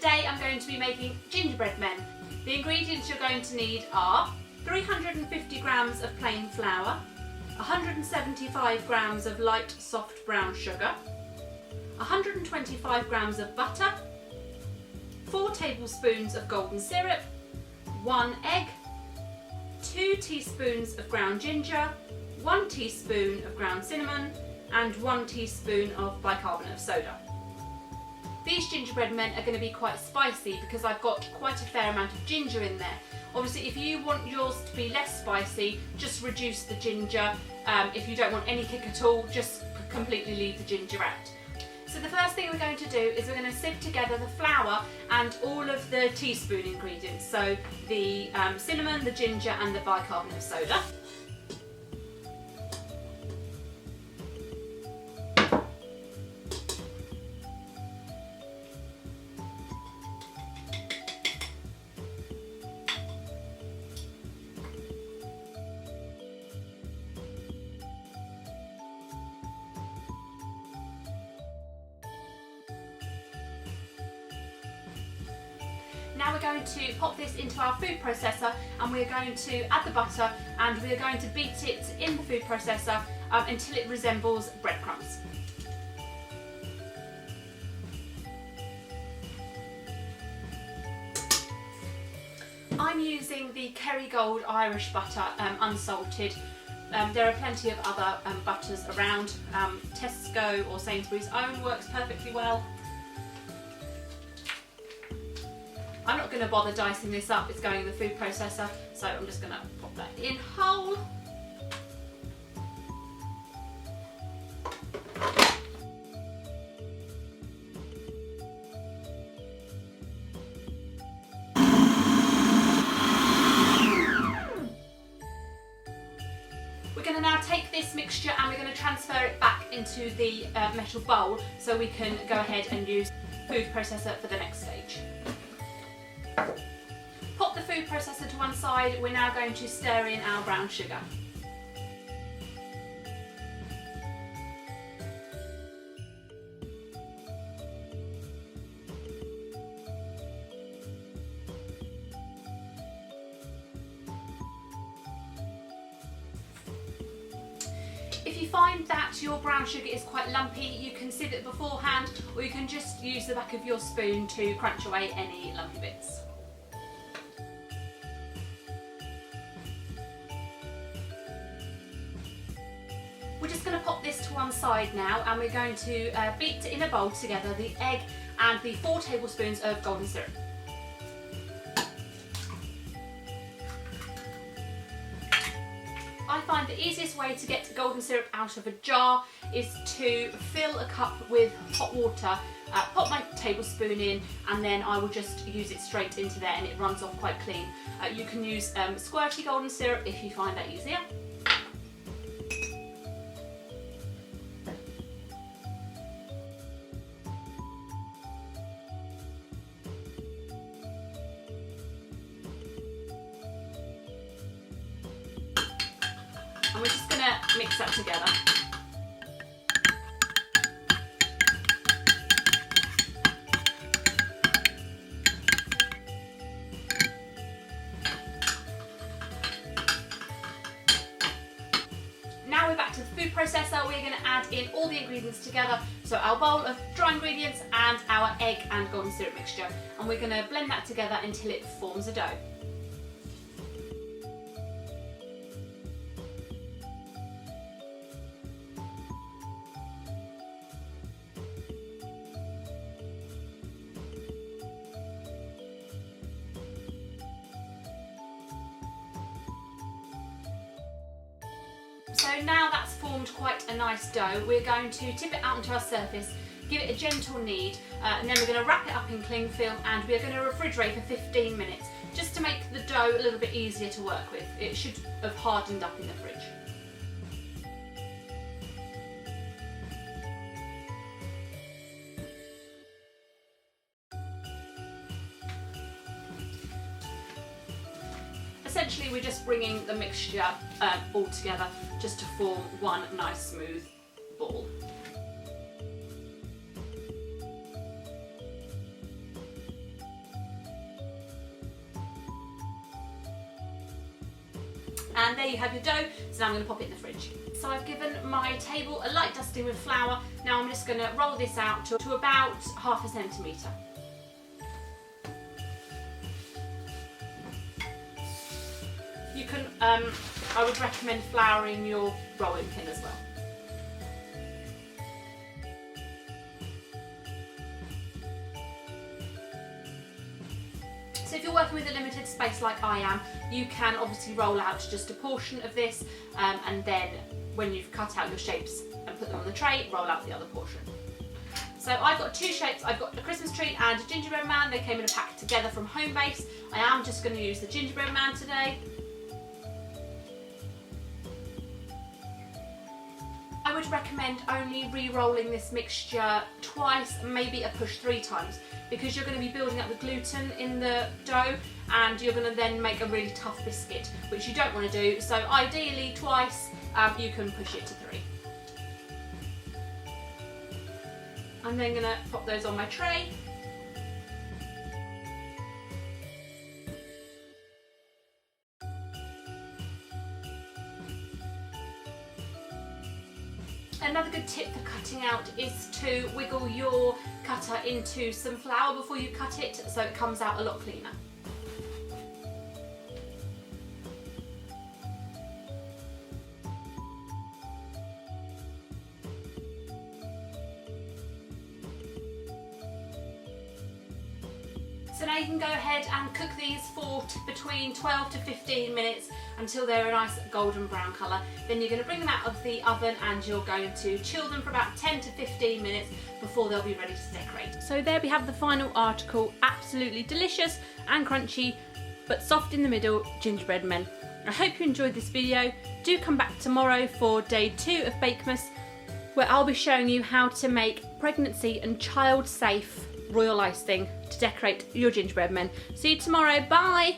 Today I'm going to be making gingerbread men. The ingredients you're going to need are 350 grams of plain flour, 175 grams of light soft brown sugar, 125 grams of butter, 4 tablespoons of golden syrup, 1 egg, 2 teaspoons of ground ginger, 1 teaspoon of ground cinnamon and 1 teaspoon of bicarbonate of soda. These gingerbread men are going to be quite spicy because I've got quite a fair amount of ginger in there. Obviously if you want yours to be less spicy, just reduce the ginger. If you don't want any kick at all, just completely leave the ginger out. So the first thing we're going to do is we're going to sieve together the flour and all of the teaspoon ingredients. So the cinnamon, the ginger and the bicarbonate of soda. Now we're going to pop this into our food processor and we're going to add the butter and we're going to beat it in the food processor until it resembles breadcrumbs. I'm using the Kerrygold Irish butter, unsalted. There are plenty of other butters around. Tesco or Sainsbury's own works perfectly well. I'm not going to bother dicing this up, it's going in the food processor, so I'm just going to pop that in whole. We're going to now take this mixture and we're going to transfer it back into the metal bowl so we can go ahead and use the food processor for the next stage. Pop the food processor to one side, we're now going to stir in our brown sugar. If you find that your brown sugar is quite lumpy, you can sieve it beforehand or you can just use the back of your spoon to crunch away any lumpy bits. We're just going to pop this to one side now and we're going to beat in a bowl together the egg and the 4 tablespoons of golden syrup. I find the easiest way to get golden syrup out of a jar is to fill a cup with hot water, pop my tablespoon in and then I will just use it straight into there and it runs off quite clean. You can use squirty golden syrup if you find that easier. And we're just going to mix that together. Now we're back to the food processor. We're going to add in all the ingredients together. So our bowl of dry ingredients and our egg and golden syrup mixture. And we're going to blend that together until it forms a dough. So now that's formed quite a nice dough, we're going to tip it out onto our surface, give it a gentle knead, and then we're going to wrap it up in cling film and we're going to refrigerate for 15 minutes just to make the dough a little bit easier to work with. It should have hardened up in the fridge. Essentially we're just bringing the mixture all together just to form one nice smooth ball. And there you have your dough, so now I'm going to pop it in the fridge. So I've given my table a light dusting with flour. Now I'm just going to roll this out to about 1/2 centimetre. You can, I would recommend flouring your rolling pin as well. So if you're working with a limited space like I am, you can obviously roll out just a portion of this, and then when you've cut out your shapes and put them on the tray, roll out the other portion. So I've got 2 shapes. I've got a Christmas tree and a gingerbread man. They came in a pack together from Homebase. I am just going to use the gingerbread man today. I would recommend only re-rolling this mixture twice, maybe a push 3 times, because you're going to be building up the gluten in the dough and you're going to then make a really tough biscuit, which you don't want to do. So ideally twice, you can push it to 3. I'm then going to pop those on my tray. Another good tip for cutting out is to wiggle your cutter into some flour before you cut it, so it comes out a lot cleaner. So now you can go ahead and cook these for between 12 to 15 minutes until they're a nice golden brown colour. Then you're going to bring them out of the oven and you're going to chill them for about 10 to 15 minutes before they'll be ready to decorate. So there we have the final article. Absolutely delicious and crunchy, but soft in the middle gingerbread men. I hope you enjoyed this video. Do come back tomorrow for day 2 of Bakemas, where I'll be showing you how to make pregnancy and child safe royal icing to decorate your gingerbread men. See you tomorrow, bye!